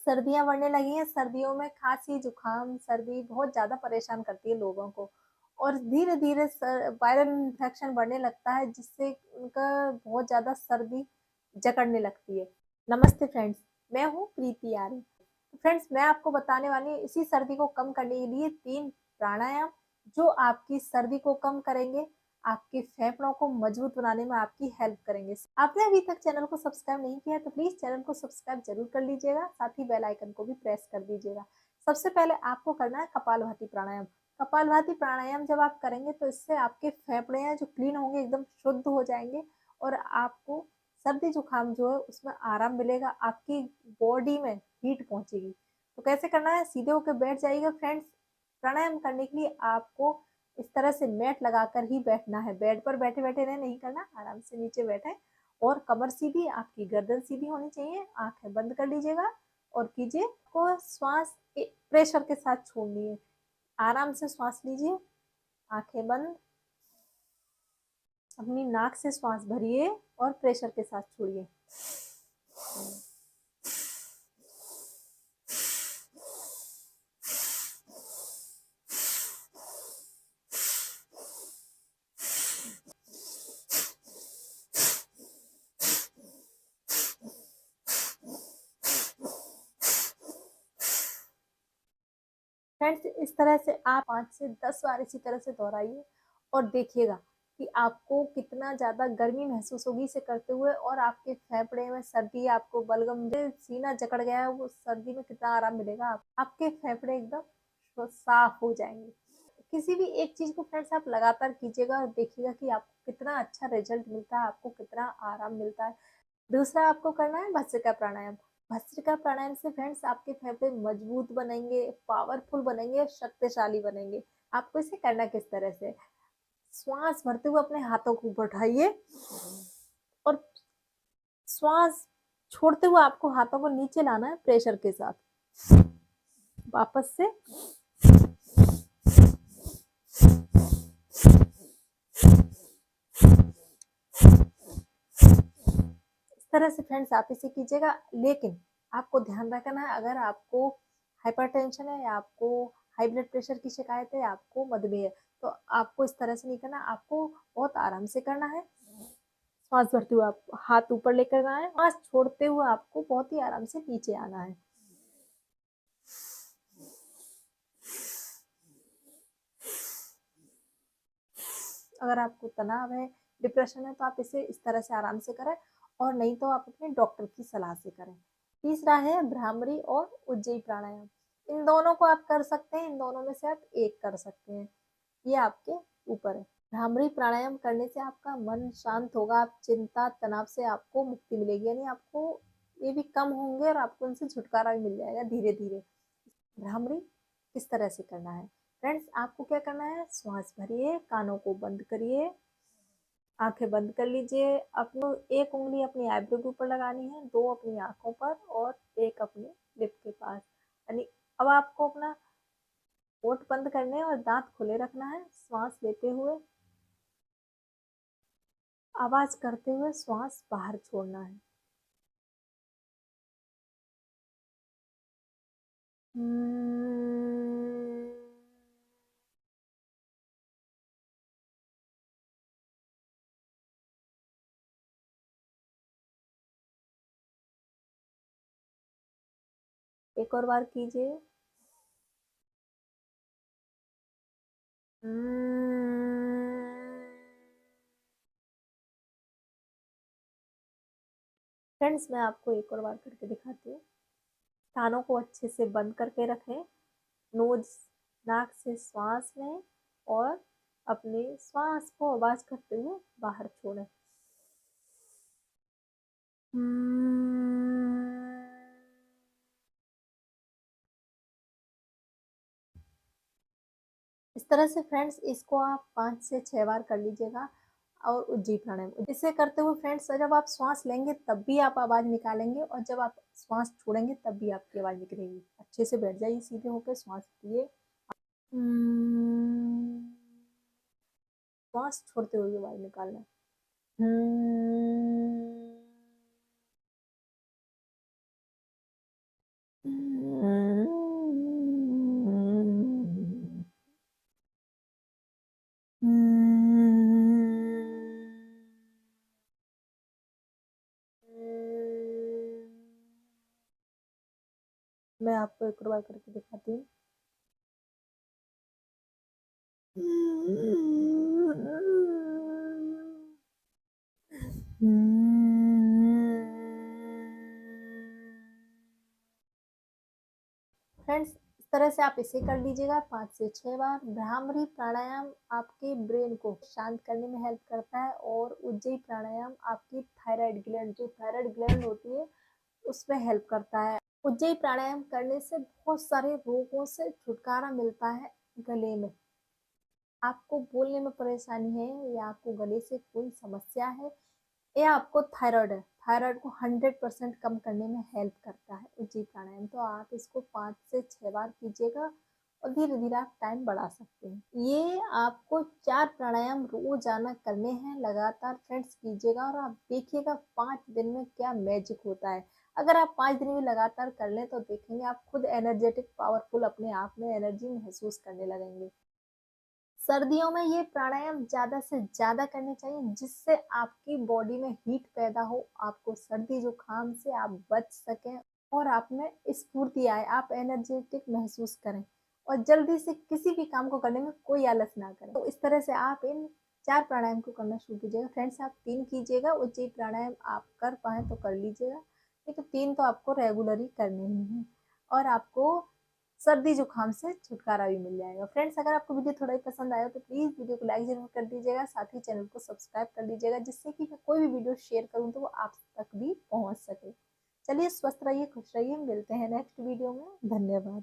सर्दियाँ बढ़ने लगी हैं, सर्दियों में खाँसी, जुकाम, सर्दी बहुत ज़्यादा परेशान करती है लोगों को और धीरे-धीरे वायरल इन्फेक्शन बढ़ने लगता है जिससे उनका बहुत ज़्यादा सर्दी जकड़ने लगती है। नमस्ते फ्रेंड्स, मैं हूँ प्रीति आर्य। फ्रेंड्स, मैं आपको बताने वाली हूँ इसी सर्दी को कम करने के लिए 3 प्राणायाम जो आपकी सर्दी को कम करेंगे, आपके फेफड़ों को मजबूत बनाने में आपकी हेल्प करेंगे। आपने अभी तक चैनल को सब्सक्राइब नहीं किया है तो प्लीज़ चैनल को सब्सक्राइब ज़रूर कर लीजिएगा, साथ ही बेल आइकन को भी प्रेस कर दीजिएगा। सबसे पहले आपको करना है कपालभाति प्राणायाम। कपालभाति प्राणायाम जब आप करेंगे तो इससे आपके फेफड़े हैं जो क्लीन होंगे, एकदम शुद्ध हो जाएँगे और आपको सर्दी जुकाम जो है उसमें आराम मिलेगा, आपकी बॉडी में हीट पहुँचेगी। तो कैसे करना है? सीधे होकर बैठ जाइएगा फ्रेंड्स। प्राणायाम करने के लिए आपको इस तरह से मैट लगाकर ही बैठना है। बेड पर बैठे-बैठे नहीं करना, आराम से नीचे बैठे और कमर सीधी, आपकी गर्दन सीधी होनी चाहिए। आँखें बंद कर लीजिएगा और कीजिए। आपको श्वास प्रेशर के साथ छोड़नी है। आराम से श्वास लीजिए, आँखें बंद। अपनी नाक से श्वास भरिए और प्रेशर के साथ छोड़िए। फ्रेंड्स, इस तरह से आप 5 से 10 बार इसी तरह से दोहराइए और देखिएगा कि आपको कितना ज़्यादा गर्मी महसूस होगी इसे करते हुए और आपके फेफड़े में सर्दी, आपको बलगम सीना जकड़ गया है, वो सर्दी में कितना आराम मिलेगा। आपके फेफड़े एकदम साफ हो जाएंगे। किसी भी एक चीज़ को फ्रेंड्स आप लगातार कीजिएगा और देखिएगा कि आपको कितना अच्छा रिजल्ट मिलता है, आपको कितना आराम मिलता है। दूसरा आपको करना है भस्त्रिका प्राणायाम। भस्त्रिका प्राणायाम से फ्रेंड्स आपके फेफड़े मजबूत बनेंगे, पावरफुल बनेंगे, शक्तिशाली बनेंगे। आपको इसे करना किस तरह से? श्वास भरते हुए अपने हाथों को ऊपर उठाइए और श्वास छोड़ते हुए आपको हाथों को नीचे लाना है प्रेशर के साथ। वापस से इस तरह से फ्रेंड्स आप इसे कीजिएगा। लेकिन आपको ध्यान रखना है, अगर आपको हाइपरटेंशन है या आपको हाई ब्लड प्रेशर की शिकायत है या आपको मधुमेह है तो आपको इस तरह से नहीं करना, आपको बहुत आराम से करना है। श्वास भरते हुए आप हाथ ऊपर लेकर आना है, श्वास छोड़ते हुए आपको बहुत ही आराम से नीचे आना है। अगर आपको तनाव है, डिप्रेशन है तो आप इसे इस तरह से आराम से करें और नहीं तो आप अपने डॉक्टर की सलाह से करें। तीसरा है भ्रामरी और उज्जयी प्राणायाम। इन दोनों को आप कर सकते हैं, इन दोनों में से आप एक कर सकते हैं, ये आपके ऊपर है। भ्रामरी प्राणायाम करने से आपका मन शांत होगा, आप चिंता तनाव से आपको मुक्ति मिलेगी, यानी आपको ये भी कम होंगे और आपको उनसे छुटकारा भी मिल जाएगा धीरे धीरे। भ्रामरी किस तरह से करना है? फ्रेंड्स, आपको क्या करना है? श्वास भरिए, कानों को बंद करिए, आंखें बंद कर लीजिए। अपनी एक उंगली अपनी आईब्रो के ऊपर लगानी है, दो अपनी आंखों पर और एक अपनी लिप के पास। यानी अब आपको अपना होठ बंद करने और दांत खुले रखना है। श्वास लेते हुए, आवाज करते हुए श्वास बाहर छोड़ना है। एक और बार कीजिए। फ्रेंड्स, मैं आपको एक और बार करके दिखाती हूँ। कानों को अच्छे से बंद करके रखें, नोज नाक से श्वास लें और अपने श्वास को आवाज करते हुए बाहर छोड़ें। इस तरह से फ्रेंड्स इसको आप 5 से 6 बार कर लीजिएगा और उज्जयी प्राणायाम इसे करते हुए फ्रेंड्स जब आप श्वास लेंगे तब भी आप आवाज निकालेंगे और जब आप श्वास छोड़ेंगे तब भी आपकी आवाज निकलेगी। अच्छे से बैठ जाइए सीधे होकर, श्वास लिए, श्वास छोड़ते हुए आवाज निकालना। मैं आपको एक और बार करके दिखाती हूँ। फ्रेंड्स, इस तरह से आप इसे कर लीजिएगा 5 से 6 बार। भ्रामरी प्राणायाम आपके ब्रेन को शांत करने में हेल्प करता है और उज्जयी प्राणायाम आपकी थायराइड ग्लैंड, जो थायराइड ग्लैंड होती है, उसमें हेल्प करता है। उज्जयी प्राणायाम करने से बहुत सारे रोगों से छुटकारा मिलता है। गले में आपको बोलने में परेशानी है या आपको गले से कोई समस्या है या आपको थायराइड है, थायराइड को 100% कम करने में हेल्प करता है उज्जयी प्राणायाम। तो आप इसको 5 से 6 बार कीजिएगा और धीरे धीरे आप टाइम बढ़ा सकते हैं। ये आपको 4 प्राणायाम रोजाना करने हैं, लगातार फ्रेंड्स कीजिएगा और आप देखिएगा 5 दिन में क्या मैजिक होता है। अगर आप 5 दिन भी लगातार कर लें तो देखेंगे आप खुद एनर्जेटिक, पावरफुल, अपने आप में एनर्जी महसूस करने लगेंगे। सर्दियों में ये प्राणायाम ज़्यादा से ज़्यादा करने चाहिए, जिससे आपकी बॉडी में हीट पैदा हो, आपको सर्दी जुकाम से आप बच सकें और आप में स्फूर्ति आए, आप एनर्जेटिक महसूस करें और जल्दी से किसी भी काम को करने में कोई आलस ना करें। तो इस तरह से आप इन 4 प्राणायाम को करना शुरू कीजिएगा। फ्रेंड्स, आप 3 कीजिएगा, उज्जयी प्राणायाम आप कर पाए तो कर लीजिएगा, नहीं तो 3 तो आपको रेगुलर ही करने ही है और आपको सर्दी जुकाम से छुटकारा भी मिल जाएगा। फ्रेंड्स, अगर आपको वीडियो थोड़ा ही पसंद आया तो प्लीज़ वीडियो को लाइक जरूर कर दीजिएगा, साथ ही चैनल को सब्सक्राइब कर लीजिएगा, जिससे कि मैं कोई भी वीडियो शेयर करूँ तो वो आप तक भी पहुँच सके। चलिए, स्वस्थ रहिए, खुश रहिए, मिलते हैं नेक्स्ट वीडियो में। धन्यवाद।